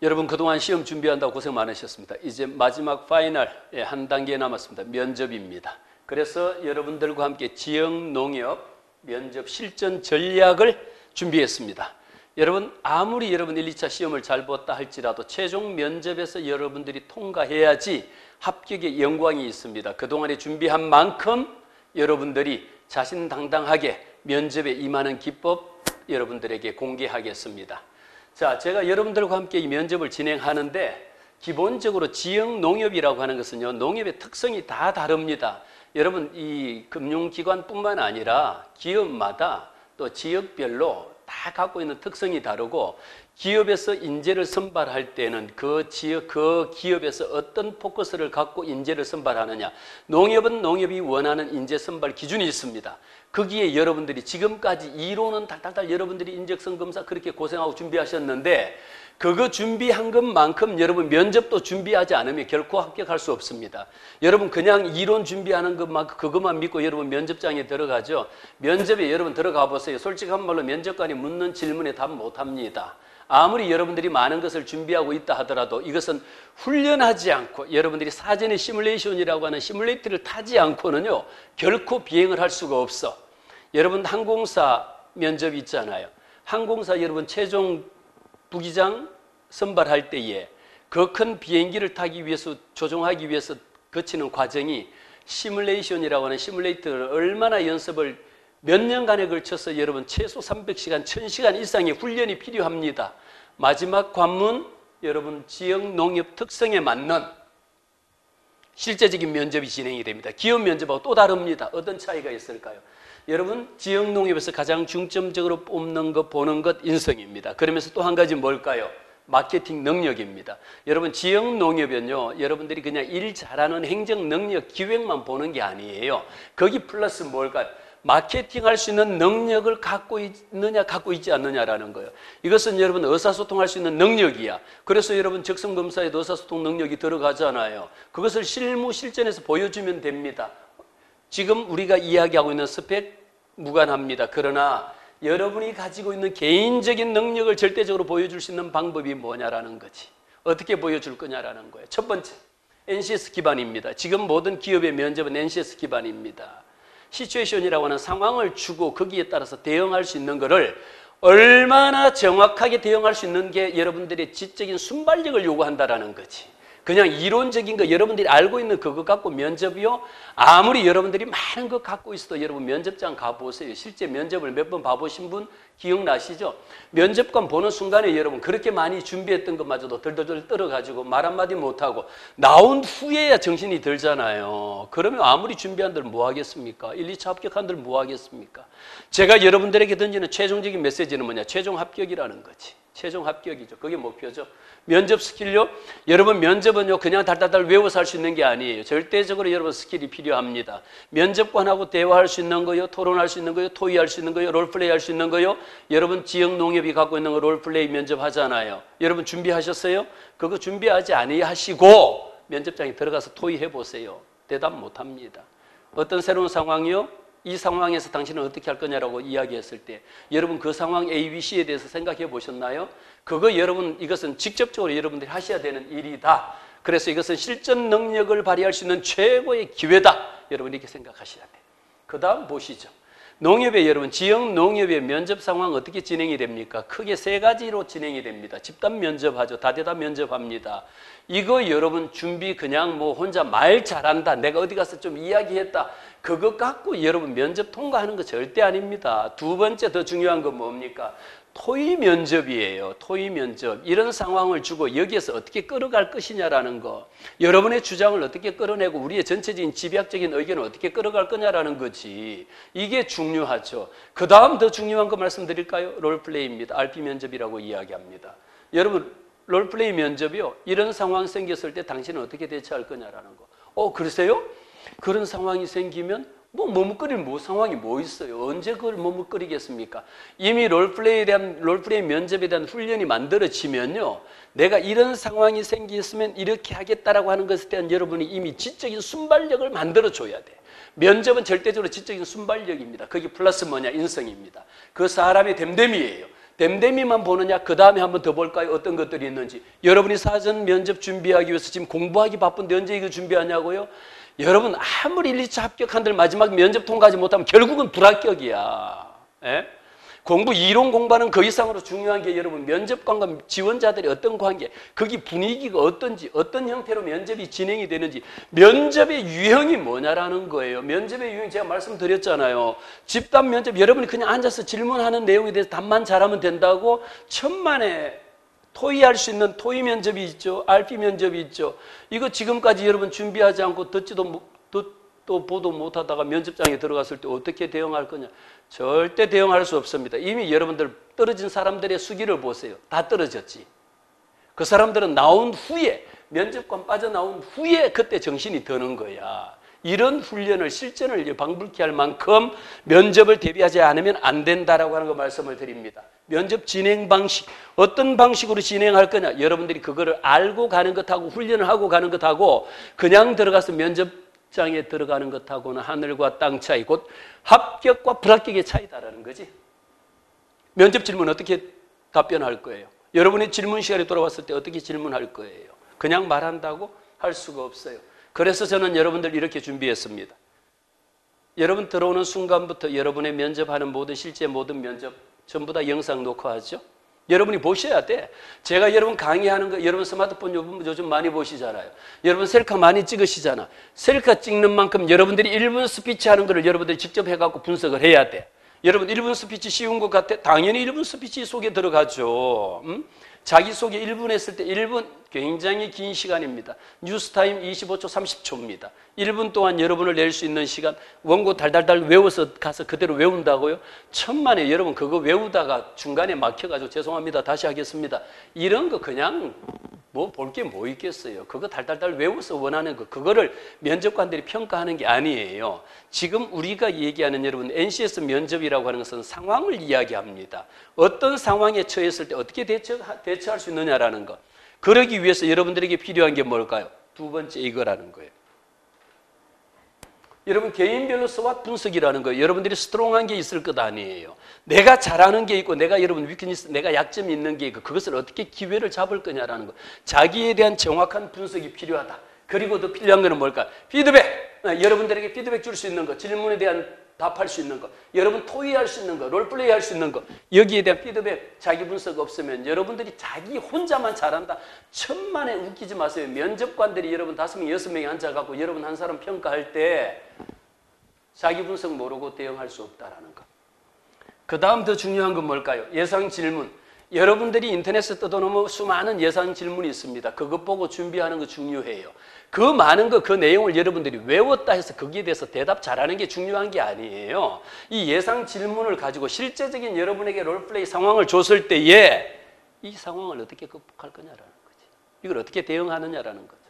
여러분 그동안 시험 준비한다고 고생 많으셨습니다. 이제 마지막 파이널 한 단계 남았습니다. 면접입니다. 그래서 여러분들과 함께 지역농협 면접 실전 전략을 준비했습니다. 여러분 아무리 여러분 1, 2차 시험을 잘 봤다 할지라도 최종 면접에서 여러분들이 통과해야지 합격의 영광이 있습니다. 그동안에 준비한 만큼 여러분들이 자신당당하게 면접에 임하는 기법 여러분들에게 공개하겠습니다. 자, 제가 여러분들과 함께 이 면접을 진행하는데 기본적으로 지역농협이라고 하는 것은요, 농협의 특성이 다 다릅니다. 여러분 이 금융기관뿐만 아니라 기업마다 또 지역별로 다 갖고 있는 특성이 다르고 기업에서 인재를 선발할 때는 그 지역, 그 기업에서 어떤 포커스를 갖고 인재를 선발하느냐, 농협은 농협이 원하는 인재 선발 기준이 있습니다. 거기에 여러분들이 지금까지 이론은 달달달 여러분들이 인적성 검사 그렇게 고생하고 준비하셨는데 그거 준비한 것만큼 여러분 면접도 준비하지 않으면 결코 합격할 수 없습니다. 여러분 그냥 이론 준비하는 것만큼 그것만 믿고 여러분 면접장에 들어가죠. 면접에 여러분 들어가 보세요. 솔직한 말로 면접관이 묻는 질문에 답 못합니다. 아무리 여러분들이 많은 것을 준비하고 있다 하더라도 이것은 훈련하지 않고 여러분들이 사전에 시뮬레이션이라고 하는 시뮬레이터를 타지 않고는요 결코 비행을 할 수가 없어. 여러분 항공사 면접 있잖아요. 항공사 여러분 최종 부기장 선발할 때에 그 큰 비행기를 타기 위해서 조종하기 위해서 거치는 과정이 시뮬레이션이라고 하는 시뮬레이터를 얼마나 연습을 몇 년간에 걸쳐서 여러분 최소 300시간, 1000시간 이상의 훈련이 필요합니다. 마지막 관문 여러분 지역 농협 특성에 맞는 실제적인 면접이 진행이 됩니다. 기업 면접하고 또 다릅니다. 어떤 차이가 있을까요? 여러분 지역 농협에서 가장 중점적으로 뽑는 것, 보는 것 인성입니다. 그러면서 또 한 가지 뭘까요? 마케팅 능력입니다. 여러분 지역 농협은요 여러분들이 그냥 일 잘하는 행정 능력, 기획만 보는 게 아니에요. 거기 플러스 뭘까요? 마케팅할 수 있는 능력을 갖고 있느냐 갖고 있지 않느냐라는 거예요. 이것은 여러분 의사소통할 수 있는 능력이야. 그래서 여러분 적성검사에도 의사소통 능력이 들어가잖아요. 그것을 실무 실전에서 보여주면 됩니다. 지금 우리가 이야기하고 있는 스펙 무관합니다. 그러나 여러분이 가지고 있는 개인적인 능력을 절대적으로 보여줄 수 있는 방법이 뭐냐라는 거지. 어떻게 보여줄 거냐라는 거예요. 첫 번째, NCS 기반입니다. 지금 모든 기업의 면접은 NCS 기반입니다. 시츄에이션이라고 하는 상황을 주고 거기에 따라서 대응할 수 있는 것을 얼마나 정확하게 대응할 수 있는 게 여러분들의 지적인 순발력을 요구한다라는 거지. 그냥 이론적인 거 여러분들이 알고 있는 그거 갖고 면접이요. 아무리 여러분들이 많은 거 갖고 있어도 여러분 면접장 가보세요. 실제 면접을 몇 번 봐보신 분 기억나시죠? 면접관 보는 순간에 여러분 그렇게 많이 준비했던 것마저도 덜덜덜 떨어가지고 말 한마디 못하고 나온 후에야 정신이 들잖아요. 그러면 아무리 준비한들 뭐 하겠습니까? 1, 2차 합격한들 뭐 하겠습니까? 제가 여러분들에게 던지는 최종적인 메시지는 뭐냐? 최종 합격이라는 거지. 최종 합격이죠. 그게 목표죠. 면접 스킬요? 여러분 면접은요 그냥 달달달 외워서 할 수 있는 게 아니에요. 절대적으로 여러분 스킬이 필요합니다. 면접관하고 대화할 수 있는 거요, 토론할 수 있는 거요, 토의할 수 있는 거요, 롤플레이 할 수 있는 거요. 여러분 지역 농협이 갖고 있는 거 롤플레이 면접 하잖아요. 여러분 준비하셨어요? 그거 준비하지 아니하시고 면접장에 들어가서 토의해 보세요. 대답 못합니다. 어떤 새로운 상황이요? 이 상황에서 당신은 어떻게 할 거냐라고 이야기했을 때 여러분 그 상황 A, B, C에 대해서 생각해 보셨나요? 그거 여러분 이것은 직접적으로 여러분들이 하셔야 되는 일이다. 그래서 이것은 실전 능력을 발휘할 수 있는 최고의 기회다. 여러분 이렇게 생각하셔야 돼요. 그 다음 보시죠. 농협의 여러분 지역 농협의 면접 상황 어떻게 진행이 됩니까? 크게 세 가지로 진행이 됩니다. 집단 면접하죠. 다대다 면접합니다. 이거 여러분 준비 그냥 뭐 혼자 말 잘한다. 내가 어디 가서 좀 이야기했다. 그거 갖고 여러분 면접 통과하는 거 절대 아닙니다. 두 번째 더 중요한 건 뭡니까? 토의 면접이에요. 토의 면접. 이런 상황을 주고 여기에서 어떻게 끌어갈 것이냐라는 거. 여러분의 주장을 어떻게 끌어내고 우리의 전체적인 집약적인 의견을 어떻게 끌어갈 거냐라는 거지. 이게 중요하죠. 그 다음 더 중요한 거 말씀드릴까요? 롤플레이입니다. RP 면접이라고 이야기합니다. 여러분 롤플레이 면접이요. 이런 상황 생겼을 때 당신은 어떻게 대처할 거냐라는 거. 그러세요? 그런 상황이 생기면 머뭇거릴 상황이 뭐 있어요? 언제 그걸 머뭇거리겠습니까? 이미 롤플레이 면접에 대한 훈련이 만들어지면요. 내가 이런 상황이 생겼으면 이렇게 하겠다라고 하는 것에 대한 여러분이 이미 지적인 순발력을 만들어줘야 돼. 면접은 절대적으로 지적인 순발력입니다. 거기 플러스 뭐냐? 인성입니다. 그 사람의 됨됨이에요. 댐댐이만 보느냐? 그 다음에 한번 더 볼까요? 어떤 것들이 있는지. 여러분이 사전 면접 준비하기 위해서 지금 공부하기 바쁜데 언제 이거 준비하냐고요? 여러분 아무리 1, 2차 합격한들 마지막 면접 통과하지 못하면 결국은 불합격이야. 예? 공부 이론 공부하는 그 이상으로 중요한 게 여러분 면접관과 지원자들의 어떤 관계, 거기 분위기가 어떤지, 어떤 형태로 면접이 진행이 되는지, 면접의 유형이 뭐냐라는 거예요. 면접의 유형 제가 말씀드렸잖아요. 집단 면접 여러분이 그냥 앉아서 질문하는 내용에 대해서 답만 잘하면 된다고 천만에 토의할 수 있는 토의 면접이 있죠. RP 면접이 있죠. 이거 지금까지 여러분 준비하지 않고 듣지도 또 보도 못하다가 면접장에 들어갔을 때 어떻게 대응할 거냐? 절대 대응할 수 없습니다. 이미 여러분들 떨어진 사람들의 수기를 보세요. 다 떨어졌지. 그 사람들은 나온 후에, 면접관 빠져나온 후에 그때 정신이 드는 거야. 이런 훈련을, 실전을 방불케 할 만큼 면접을 대비하지 않으면 안 된다라고 하는 거 말씀을 드립니다. 면접 진행 방식, 어떤 방식으로 진행할 거냐? 여러분들이 그거를 알고 가는 것하고 훈련을 하고 가는 것하고 그냥 들어가서 면접장에 들어가는 것하고는 하늘과 땅 차이, 곧 합격과 불합격의 차이다라는 거지. 면접 질문 어떻게 답변할 거예요? 여러분이 질문 시간에 돌아왔을 때 어떻게 질문할 거예요? 그냥 말한다고 할 수가 없어요. 그래서 저는 여러분들 이렇게 준비했습니다. 여러분 들어오는 순간부터 여러분의 면접하는 실제 모든 면접 전부 다 영상 녹화하죠. 여러분이 보셔야 돼. 제가 여러분 강의하는 거 여러분 스마트폰 요즘 많이 보시잖아요. 여러분 셀카 많이 찍으시잖아. 셀카 찍는 만큼 여러분들이 1분 스피치 하는 거를 여러분들이 직접 해갖고 분석을 해야 돼. 여러분 1분 스피치 쉬운 것 같아? 당연히 1분 스피치 속에 들어가죠. 자기소개 1분 했을 때 1분 굉장히 긴 시간입니다. 뉴스타임 25초 30초입니다. 1분 동안 여러분을 낼 수 있는 시간, 원고 달달달 외워서 가서 그대로 외운다고요? 천만에 여러분 그거 외우다가 중간에 막혀가지고 죄송합니다. 다시 하겠습니다. 이런 거 그냥 뭐 볼 게 뭐 있겠어요. 그거 달달달 외워서 원하는 거, 그거를 면접관들이 평가하는 게 아니에요. 지금 우리가 얘기하는 여러분 NCS 면접이라고 하는 것은 상황을 이야기합니다. 어떤 상황에 처했을 때 어떻게 대처할 수 있느냐라는 것. 그러기 위해서 여러분들에게 필요한 게 뭘까요? 두 번째 이거라는 거예요. 여러분 개인별로 SWOT 분석이라는 거예요. 여러분들이 스트롱한 게 있을 것 아니에요. 내가 잘하는 게 있고 내가 여러분 위크니스, 내가 약점이 있는 게 있고 그것을 어떻게 기회를 잡을 거냐라는 거. 자기에 대한 정확한 분석이 필요하다. 그리고 더 필요한 거는 뭘까? 피드백. 여러분들에게 피드백 줄 수 있는 거, 질문에 대한 답할 수 있는 거, 여러분 토의할 수 있는 거, 롤플레이 할 수 있는 거, 여기에 대한 피드백, 자기 분석 없으면 여러분들이 자기 혼자만 잘한다. 천만에 웃기지 마세요. 면접관들이 여러분 5명, 6명이 앉아갖고 여러분 한 사람 평가할 때 자기 분석 모르고 대응할 수 없다라는 거. 그 다음 더 중요한 건 뭘까요? 예상 질문. 여러분들이 인터넷에 뜯어놓으면 수많은 예상 질문이 있습니다. 그것 보고 준비하는 거 중요해요. 그 많은 거, 그 내용을 여러분들이 외웠다 해서 거기에 대해서 대답 잘하는 게 중요한 게 아니에요. 이 예상 질문을 가지고 실제적인 여러분에게 롤플레이 상황을 줬을 때에 이 상황을 어떻게 극복할 거냐라는 거지. 이걸 어떻게 대응하느냐라는 거죠.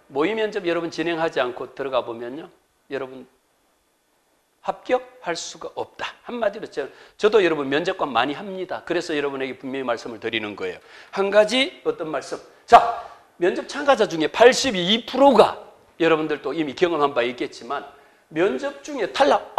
모의 면접 여러분 진행하지 않고 들어가 보면요. 여러분 합격할 수가 없다. 한마디로 저도 여러분 면접관 많이 합니다. 그래서 여러분에게 분명히 말씀을 드리는 거예요. 한 가지 어떤 말씀? 자, 면접 참가자 중에 82%가 여러분들도 이미 경험한 바 있겠지만 면접 중에 탈락,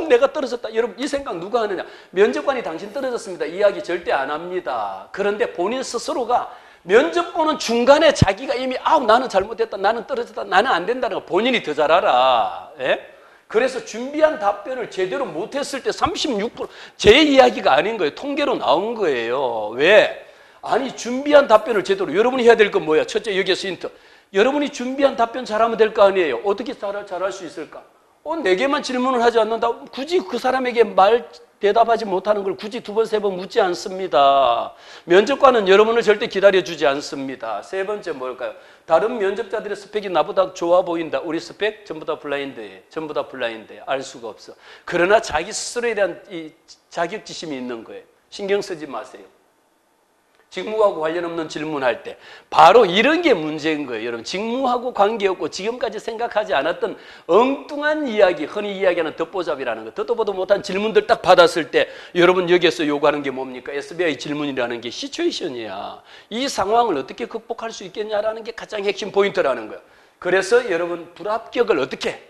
내가 떨어졌다. 여러분 이 생각 누가 하느냐? 면접관이 당신 떨어졌습니다. 이야기 절대 안 합니다. 그런데 본인 스스로가 면접 보는 중간에 자기가 이미 나는 잘못했다. 나는 떨어졌다. 나는 안 된다는 거 본인이 더 잘 알아. 예? 그래서 준비한 답변을 제대로 못했을 때 36%, 제 이야기가 아닌 거예요. 통계로 나온 거예요. 왜? 아니 준비한 답변을 제대로, 여러분이 해야 될 건 뭐야? 첫째 여기에서 힌트. 여러분이 준비한 답변 잘하면 될 거 아니에요. 어떻게 잘할 수 있을까? 4개만 질문을 하지 않는다. 굳이 그 사람에게 대답하지 못하는 걸 굳이 2번, 3번 묻지 않습니다. 면접관은 여러분을 절대 기다려주지 않습니다. 세 번째 뭘까요? 다른 면접자들의 스펙이 나보다 좋아 보인다. 우리 스펙 전부 다 블라인드예요. 전부 다 블라인드예요. 알 수가 없어. 그러나 자기 스스로에 대한 이 자격지심이 있는 거예요. 신경 쓰지 마세요. 직무하고 관련 없는 질문할 때 바로 이런 게 문제인 거예요. 여러분 직무하고 관계없고 지금까지 생각하지 않았던 엉뚱한 이야기, 흔히 이야기하는 덧보잡이라는 거, 듣도 보도 못한 질문들 딱 받았을 때 여러분 여기에서 요구하는 게 뭡니까? SBI 질문이라는 게 시츄에이션이야. 이 상황을 어떻게 극복할 수 있겠냐라는 게 가장 핵심 포인트라는 거예요. 그래서 여러분 불합격을 어떻게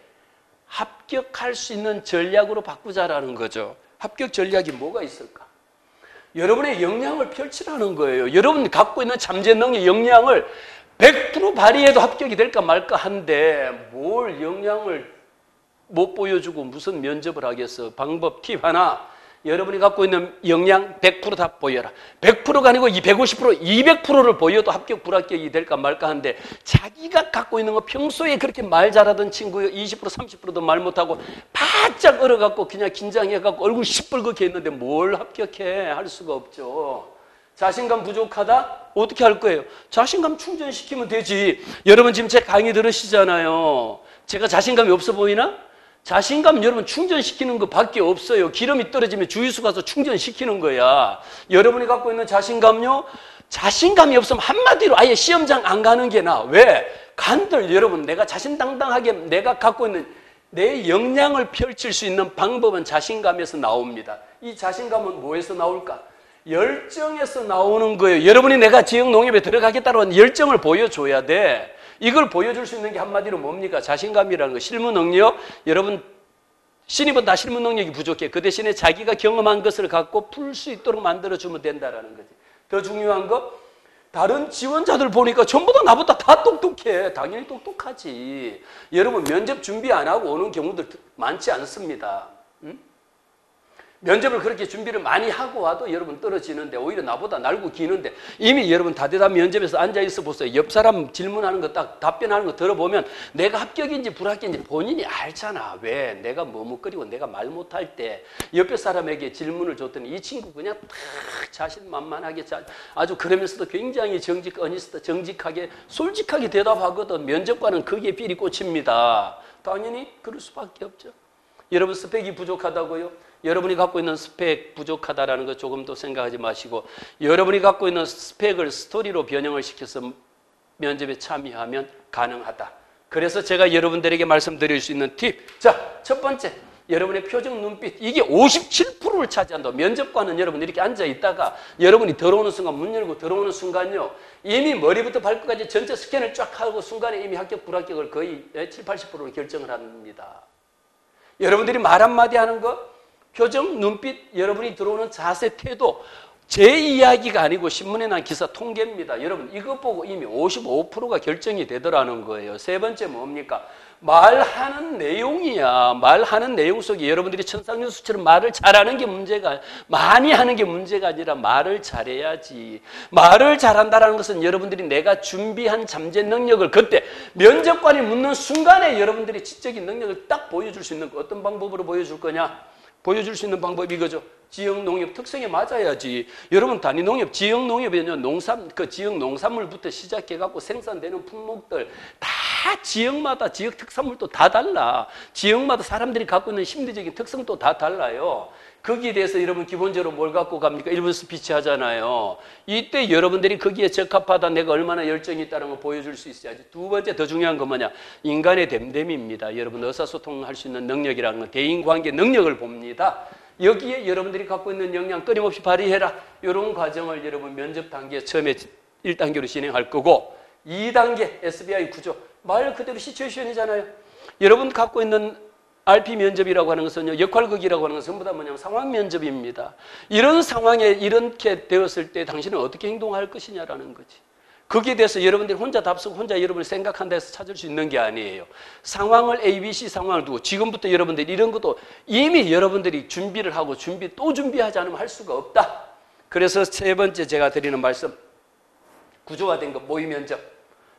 합격할 수 있는 전략으로 바꾸자라는 거죠. 합격 전략이 뭐가 있을까? 여러분의 역량을 펼치라는 거예요. 여러분 갖고 있는 잠재 능력, 역량을 100% 발휘해도 합격이 될까 말까 한데 뭘 역량을 못 보여주고 무슨 면접을 하겠어. 방법 팁 하나. 여러분이 갖고 있는 역량 100% 다 보여라. 100%가 아니고 150%, 200%를 보여도 합격, 불합격이 될까 말까 한데 자기가 갖고 있는 거 평소에 그렇게 말 잘하던 친구 20%, 30%도 말 못하고 바짝 얼어갖고 그냥 긴장해갖고 얼굴 시뻘겋게 했는데 뭘 합격해? 할 수가 없죠. 자신감 부족하다? 어떻게 할 거예요? 자신감 충전시키면 되지. 여러분 지금 제 강의 들으시잖아요. 제가 자신감이 없어 보이나? 자신감 여러분 충전시키는 것밖에 없어요. 기름이 떨어지면 주유소 가서 충전시키는 거야. 여러분이 갖고 있는 자신감요? 자신감이 없으면 한마디로 아예 시험장 안 가는 게 나아. 왜? 간들 여러분 내가 자신당당하게 내가 갖고 있는 내 역량을 펼칠 수 있는 방법은 자신감에서 나옵니다. 이 자신감은 뭐에서 나올까? 열정에서 나오는 거예요. 여러분이 내가 지역농협에 들어가겠다는 열정을 보여줘야 돼. 이걸 보여줄 수 있는 게 한마디로 뭡니까? 자신감이라는 거. 실무 능력. 여러분 신입은 다 실무 능력이 부족해. 그 대신에 자기가 경험한 것을 갖고 풀 수 있도록 만들어주면 된다는 거지. 더 중요한 거 다른 지원자들 보니까 전부 다 나보다 다 똑똑해. 당연히 똑똑하지. 여러분 면접 준비 안 하고 오는 경우들 많지 않습니다. 응? 면접을 그렇게 준비를 많이 하고 와도 여러분 떨어지는데 오히려 나보다 날고 기는데 이미 여러분 다대다 면접에서 앉아있어 보세요. 옆 사람 질문하는 거 딱 답변하는 거 들어보면 내가 합격인지 불합격인지 본인이 알잖아. 왜? 내가 머뭇거리고 내가 말 못할 때 옆에 사람에게 질문을 줬더니 이 친구 그냥 탁 자신만만하게 아주 그러면서도 굉장히 정직하게 솔직하게 대답하거든. 면접관은 거기에 필이 꽂힙니다. 당연히 그럴 수밖에 없죠. 여러분 스펙이 부족하다고요? 여러분이 갖고 있는 스펙 부족하다라는 거 조금 더 생각하지 마시고 여러분이 갖고 있는 스펙을 스토리로 변형을 시켜서 면접에 참여하면 가능하다. 그래서 제가 여러분들에게 말씀드릴 수 있는 팁. 자, 첫 번째. 여러분의 표정, 눈빛. 이게 57%를 차지한다. 면접관은 여러분 이렇게 앉아 있다가 여러분이 들어오는 순간 문 열고 들어오는 순간요. 이미 머리부터 발끝까지 전체 스캔을 쫙 하고 순간에 이미 합격, 불합격을 거의 70, 80%로 결정을 합니다. 여러분들이 말 한마디 하는 거 표정, 눈빛, 여러분이 들어오는 자세, 태도 제 이야기가 아니고 신문에 난 기사 통계입니다. 여러분 이것 보고 이미 55%가 결정이 되더라는 거예요. 세 번째 뭡니까? 말하는 내용이야. 말하는 내용 속에 여러분들이 천상연수처럼 말을 잘하는 게 문제가 많이 하는 게 문제가 아니라 말을 잘해야지. 말을 잘한다는 것은 여러분들이 내가 준비한 잠재 능력을 그때 면접관이 묻는 순간에 여러분들이 지적인 능력을 딱 보여줄 수 있는 어떤 방법으로 보여줄 거냐? 보여줄 수 있는 방법이 이거죠. 지역농협 특성에 맞아야지. 여러분 단위농협, 지역농협에는 그 지역 농산물부터 시작해갖고 생산되는 품목들 다 지역마다 지역 특산물도 다 달라. 지역마다 사람들이 갖고 있는 심리적인 특성도 다 달라요. 거기에 대해서 여러분 기본적으로 뭘 갖고 갑니까? 1분 스피치 하잖아요. 이때 여러분들이 거기에 적합하다, 내가 얼마나 열정이 있다는 걸 보여줄 수 있어야지. 두 번째 더 중요한 건 뭐냐? 인간의 됨됨입니다. 여러분 의사소통할 수 있는 능력이라는 건 대인관계 능력을 봅니다. 여기에 여러분들이 갖고 있는 역량 끊임없이 발휘해라. 이런 과정을 여러분 면접 단계 처음에 1단계로 진행할 거고 2단계 SBI 구조. 말 그대로 시츄에이션이잖아요. 여러분 갖고 있는 RP 면접이라고 하는 것은요, 역할극이라고 하는 것은 전부 다 뭐냐면 상황 면접입니다. 이런 상황에 이렇게 되었을 때 당신은 어떻게 행동할 것이냐라는 거지. 거기에 대해서 여러분들이 혼자 답쓰고 혼자 여러분이 생각한다 해서 찾을 수 있는 게 아니에요. 상황을 ABC 상황을 두고 지금부터 여러분들이 이런 것도 이미 여러분들이 준비를 하고 또 준비하지 않으면 할 수가 없다. 그래서 세 번째 제가 드리는 말씀, 구조화된 것 모의 면접.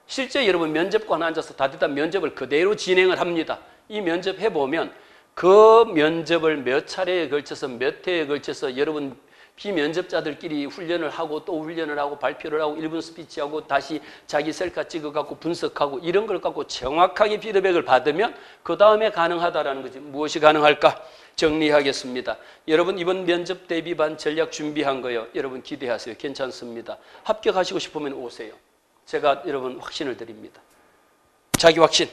실제 여러분 면접관 앉아서 다대다 면접을 그대로 진행을 합니다. 이 면접 해보면 그 면접을 몇 차례에 걸쳐서 몇 회에 걸쳐서 여러분 비면접자들끼리 훈련을 하고 또 훈련을 하고 발표를 하고 1분 스피치하고 다시 자기 셀카 찍어갖고 분석하고 이런 걸 갖고 정확하게 피드백을 받으면 그 다음에 가능하다라는 거지. 무엇이 가능할까? 정리하겠습니다. 여러분 이번 면접 대비반 전략 준비한 거요. 여러분 기대하세요. 괜찮습니다. 합격하시고 싶으면 오세요. 제가 여러분 확신을 드립니다. 자기 확신.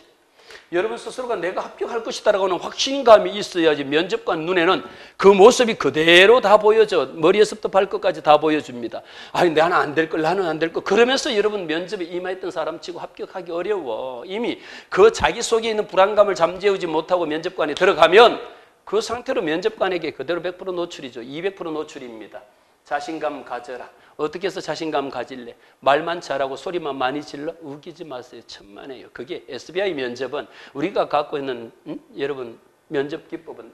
여러분 스스로가 내가 합격할 것이다라고 하는 확신감이 있어야지 면접관 눈에는 그 모습이 그대로 다 보여져. 머리에서부터 발끝까지 다 보여줍니다. 아니 나는 안 될 걸, 나는 안 될 걸. 그러면서 여러분 면접에 임했던 사람 치고 합격하기 어려워. 이미 그 자기 속에 있는 불안감을 잠재우지 못하고 면접관에 들어가면 그 상태로 면접관에게 그대로 100% 노출이죠. 200% 노출입니다. 자신감 가져라. 어떻게 해서 자신감 가질래? 말만 잘하고 소리만 많이 질러? 우기지 마세요. 천만에요. 그게 SBI 면접은 우리가 갖고 있는 여러분 면접 기법은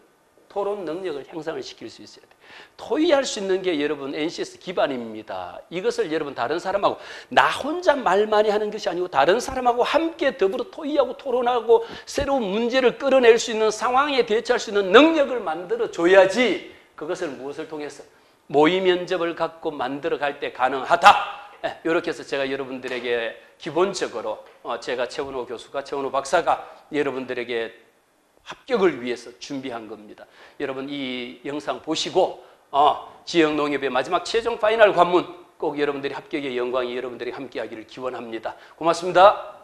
토론 능력을 향상을 시킬 수 있어야 돼요. 토의할 수 있는 게 여러분 NCS 기반입니다. 이것을 여러분 다른 사람하고 나 혼자 말 많이 하는 것이 아니고 다른 사람하고 함께 더불어 토의하고 토론하고 새로운 문제를 끌어낼 수 있는 상황에 대처할 수 있는 능력을 만들어 줘야지 그것을 무엇을 통해서 모의 면접을 갖고 만들어 갈 때 가능하다. 이렇게 해서 제가 여러분들에게 기본적으로 제가 최원호 교수가 최원호 박사가 여러분들에게 합격을 위해서 준비한 겁니다. 여러분 이 영상 보시고 지역농협의 마지막 최종 파이널 관문 꼭 여러분들이 합격의 영광이 여러분들이 함께하기를 기원합니다. 고맙습니다.